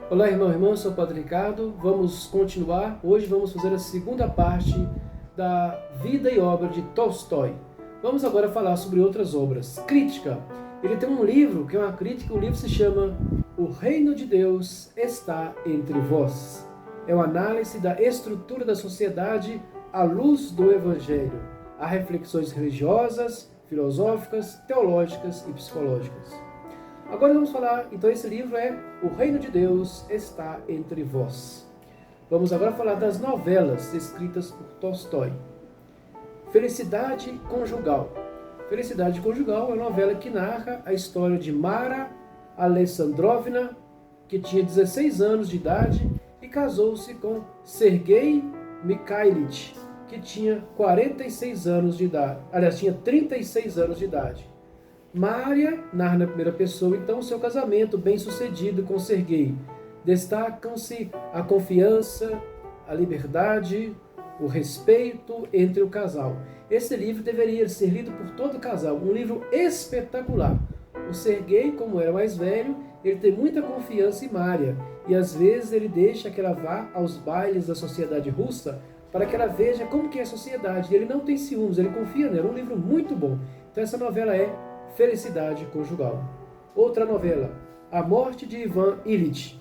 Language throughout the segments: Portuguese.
Olá, irmão e irmã, eu sou o Padre Ricardo. Vamos continuar. Hoje vamos fazer a segunda parte da vida e obra de Tolstói. Vamos agora falar sobre outras obras. Crítica. Ele tem um livro que é uma crítica, o livro se chama O Reino de Deus está entre vós. É uma análise da estrutura da sociedade à luz do Evangelho. Há reflexões religiosas, filosóficas, teológicas e psicológicas. Agora vamos falar, então esse livro é O Reino de Deus está entre vós. Vamos agora falar das novelas escritas por Tolstói. Felicidade Conjugal. Felicidade Conjugal é uma novela que narra a história de Mara Alexandrovna, que tinha 16 anos de idade e casou-se com Sergei Mikhailich, que tinha 46 anos de idade. Aliás, tinha 36 anos de idade. Mária narra na primeira pessoa, então, seu casamento bem-sucedido com Sergei. Destacam-se a confiança, a liberdade, o respeito entre o casal. Esse livro deveria ser lido por todo o casal, um livro espetacular. O Sergei, como era mais velho, ele tem muita confiança em Mária, e às vezes ele deixa que ela vá aos bailes da sociedade russa para que ela veja como que é a sociedade. Ele não tem ciúmes, ele confia nela, é um livro muito bom. Então essa novela é Felicidade Conjugal. Outra novela, A Morte de Ivan Ilitch.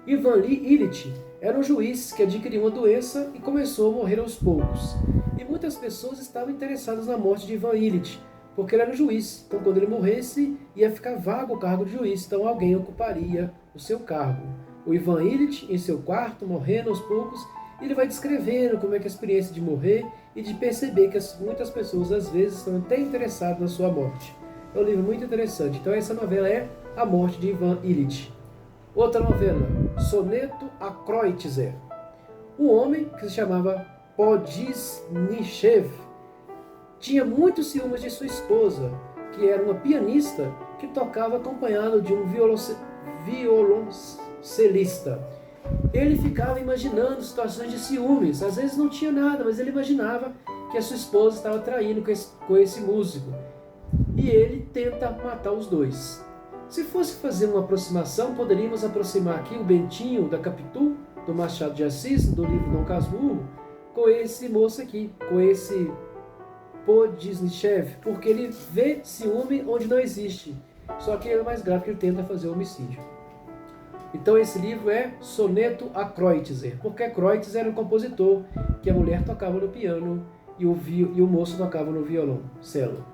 Ivan Ilitch era um juiz que adquiriu uma doença e começou a morrer aos poucos. E muitas pessoas estavam interessadas na morte de Ivan Ilitch, porque ele era um juiz. Então, quando ele morresse, ia ficar vago o cargo de juiz, então alguém ocuparia o seu cargo. O Ivan Ilitch, em seu quarto, morrendo aos poucos, ele vai descrevendo como é que é a experiência de morrer e de perceber que muitas pessoas, às vezes, estão até interessadas na sua morte. É um livro muito interessante. Então, essa novela é A Morte de Ivan Ilitch. Outra novela, Soneto a Kreutzer. Um homem que se chamava Podisnichev tinha muitos ciúmes de sua esposa, que era uma pianista que tocava acompanhado de um violoncelista. Ele ficava imaginando situações de ciúmes. Às vezes não tinha nada, mas ele imaginava que a sua esposa estava traindo com esse músico. E ele tenta matar os dois. Se fosse fazer uma aproximação, poderíamos aproximar aqui o Bentinho da Capitu, do Machado de Assis, do livro Dom Casmurro, com esse moço aqui, com esse Podisnichev, porque ele vê ciúme onde não existe. Só que ele é mais grave, que ele tenta fazer homicídio. Então esse livro é Soneto a Kreutzer, porque Kreutzer era um compositor que a mulher tocava no piano e o moço tocava no violoncelo.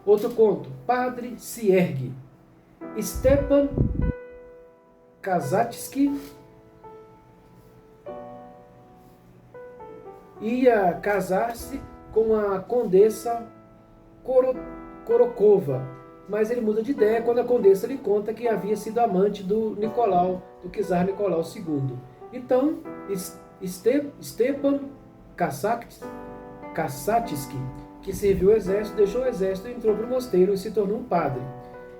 Outro conto, Padre se ergue. Stepan Kazatsky ia casar-se com a condessa Korokova, mas ele muda de ideia quando a condessa lhe conta que havia sido amante do czar Nicolau II. Então, Stepan Kazatsky, que serviu o exército, deixou o exército, entrou para o mosteiro e se tornou um padre.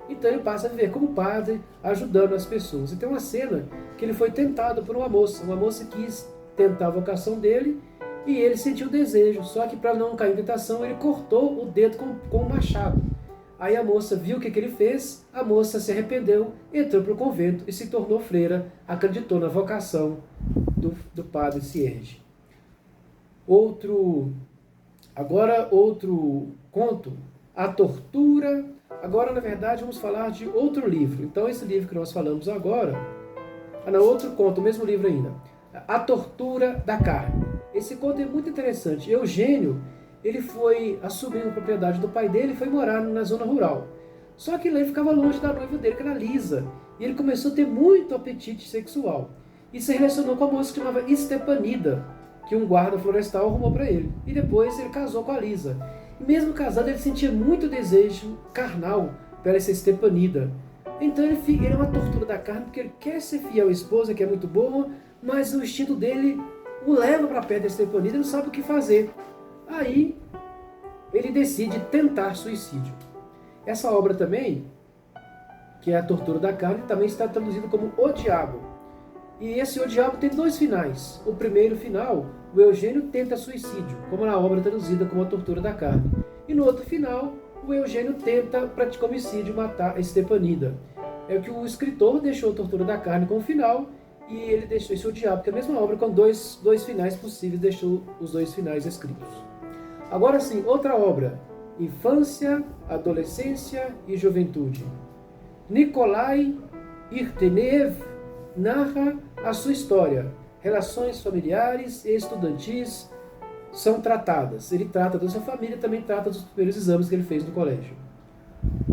Então ele passa a viver como padre, ajudando as pessoas. E tem uma cena que ele foi tentado por uma moça quis tentar a vocação dele e ele sentiu o desejo, só que para não cair em tentação ele cortou o dedo com um machado. Aí a moça viu o que ele fez, a moça se arrependeu, entrou para o convento e se tornou freira, acreditou na vocação do padre Cierge. Outro conto, A Tortura. Agora, na verdade, vamos falar de outro livro. Então, esse livro que nós falamos agora, outro conto, o mesmo livro ainda, A Tortura da Carne. Esse conto é muito interessante. Eugênio, ele foi assumir a propriedade do pai dele e foi morar na zona rural. Só que ele ficava longe da noiva dele, que era Lisa. E ele começou a ter muito apetite sexual. E se relacionou com a moça que se chamava Stepanida, que um guarda florestal arrumou para ele. E depois ele casou com a Lisa. E mesmo casado, ele sentia muito desejo carnal pela essa Stepanida. Então ele é uma tortura da carne, porque ele quer ser fiel à esposa, que é muito boa, mas o instinto dele o leva para perto da Stepanida e não sabe o que fazer. Aí ele decide tentar suicídio. Essa obra também, que é A Tortura da Carne, também está traduzida como O Diabo. E esse O Diabo tem dois finais. O primeiro final, o Eugênio tenta suicídio, como na obra traduzida como A Tortura da Carne. E no outro final, o Eugênio tenta praticar homicídio, matar a Stepanida. é que o escritor deixou a tortura da carne como final e ele deixou esse o diabo, que é a mesma obra com dois finais possíveis, deixou os dois finais escritos. Agora sim, outra obra, Infância, Adolescência e Juventude. Nikolai Irtenev narra a sua história. Relações familiares e estudantis são tratadas. Ele trata da sua família, também trata dos primeiros exames que ele fez no colégio.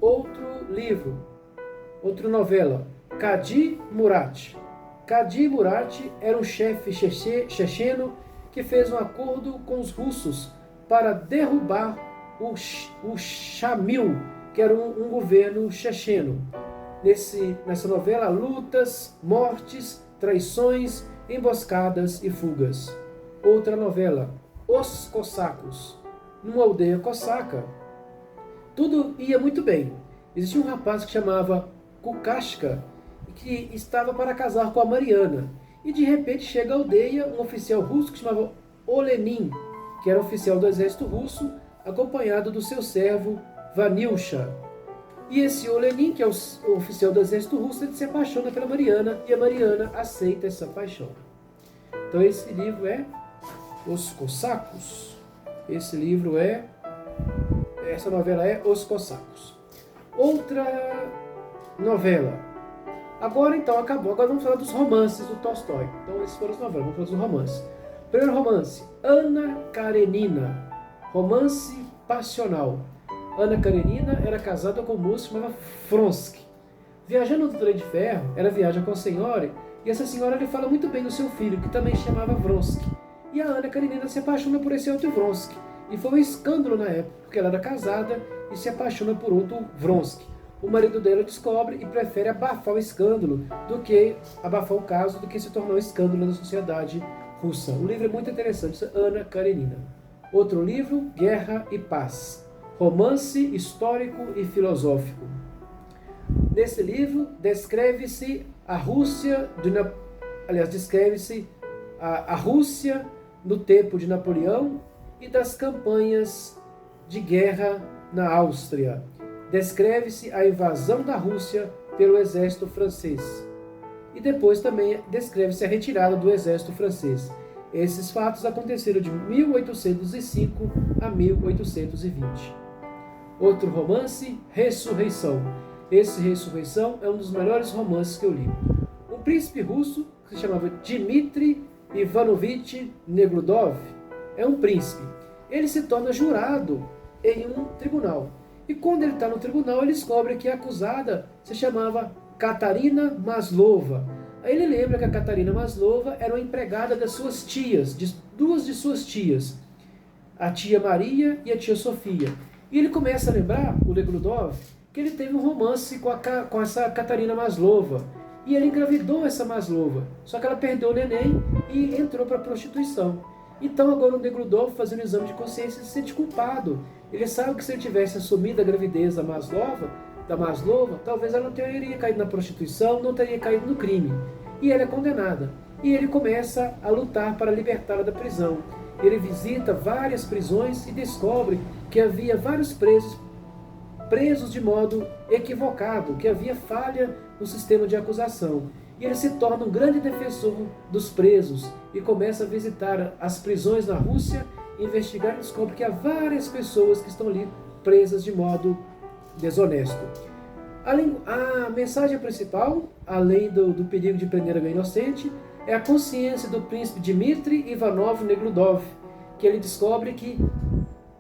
Outro livro, outra novela, Kadi Murat. Kadi Murat era um chefe checheno que fez um acordo com os russos para derrubar o Shamil, que era um governo checheno. Nessa novela, lutas, mortes, traições, emboscadas e fugas. Outra novela, Os Cossacos. Numa aldeia cosaca, tudo ia muito bem. Existia um rapaz que chamava Kukashka, que estava para casar com a Mariana. E de repente chega à aldeia um oficial russo que chamava Olenin, que era oficial do exército russo, acompanhado do seu servo Vanilcha. E esse Olenin, que é o oficial do exército russo, ele se apaixona pela Mariana e a Mariana aceita essa paixão. Então esse livro é Os Cossacos. Essa novela é Os Cossacos. Outra novela. Agora então acabou. Agora vamos falar dos romances do Tolstói. Então esses foram as novelas, vamos falar dos romances. Primeiro romance, Anna Karenina. Romance passional. Anna Karenina era casada com um moço chamado Vronsky. Viajando no trem de ferro, ela viaja com a senhora e essa senhora lhe fala muito bem do seu filho, que também chamava Vronsky. E a Anna Karenina se apaixona por esse outro Vronsky. E foi um escândalo na época, porque ela era casada e se apaixona por outro Vronsky. O marido dela descobre e prefere abafar o escândalo do que abafar o caso, do que se tornou um escândalo na sociedade russa. O livro é muito interessante, Anna Karenina. Outro livro, Guerra e Paz. Romance histórico e filosófico. Nesse livro, descreve-se a Rússia, descreve-se a Rússia no tempo de Napoleão e das campanhas de guerra na Áustria. Descreve-se a invasão da Rússia pelo exército francês. E depois também descreve-se a retirada do exército francês. Esses fatos aconteceram de 1805 a 1820. Outro romance, Ressurreição. Esse Ressurreição é um dos melhores romances que eu li. Um príncipe russo, que se chamava Dmitri Ivanovich Negrudov, é um príncipe. Ele se torna jurado em um tribunal. E quando ele está no tribunal, ele descobre que a acusada se chamava Katarina Maslova. Aí ele lembra que a Katarina Maslova era uma empregada das suas tias, duas de suas tias, a tia Maria e a tia Sofia. E ele começa a lembrar, o Negrudov, que ele teve um romance com essa Katarina Maslova. E ele engravidou essa Maslova. Só que ela perdeu o neném e entrou para a prostituição. Então agora o Negrudov, fazendo um exame de consciência, se sente culpado. Ele sabe que se ele tivesse assumido a gravidez da Maslova, talvez ela não teria caído na prostituição, não teria caído no crime. E ela é condenada. E ele começa a lutar para libertá-la da prisão. Ele visita várias prisões e descobre que havia vários presos de modo equivocado, que havia falha no sistema de acusação. E ele se torna um grande defensor dos presos e começa a visitar as prisões na Rússia, investigar e descobre que há várias pessoas que estão ali presas de modo desonesto. A mensagem principal, além do perigo de prender alguém inocente, é a consciência do príncipe Dmitri Ivanov Negrudov, que ele descobre que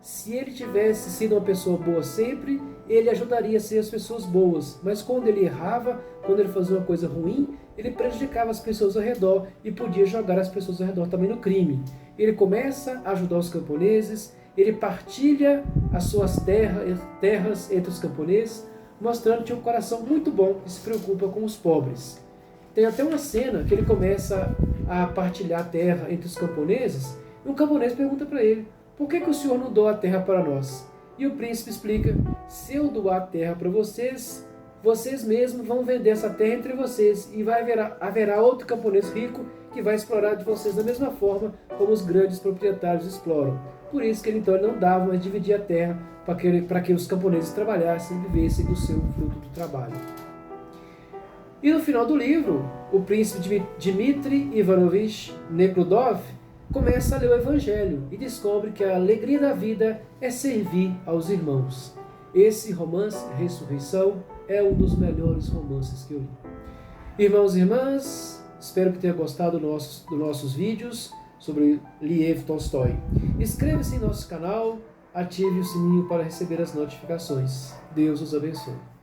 se ele tivesse sido uma pessoa boa sempre, ele ajudaria a ser as pessoas boas. Mas quando ele errava, quando ele fazia uma coisa ruim, ele prejudicava as pessoas ao redor e podia jogar as pessoas ao redor também no crime. Ele começa a ajudar os camponeses, ele partilha as suas terras entre os camponeses, mostrando que tinha um coração muito bom e se preocupa com os pobres. Tem até uma cena que ele começa a partilhar a terra entre os camponeses e um camponês pergunta para ele: por que o senhor não doa a terra para nós? E o príncipe explica: se eu doar a terra para vocês, vocês mesmos vão vender essa terra entre vocês e haverá outro camponês rico que vai explorar de vocês da mesma forma como os grandes proprietários exploram. Por isso que ele então não dava, mas dividia a terra para que os camponeses trabalhassem e vivessem do seu fruto do trabalho. E no final do livro, o príncipe Dmitri Ivanovich Nekrudov começa a ler o Evangelho e descobre que a alegria da vida é servir aos irmãos. Esse romance, Ressurreição, é um dos melhores romances que eu li. Irmãos e irmãs, espero que tenha gostado dos nossos vídeos sobre Lev Tolstói. Inscreva-se em nosso canal, ative o sininho para receber as notificações. Deus os abençoe.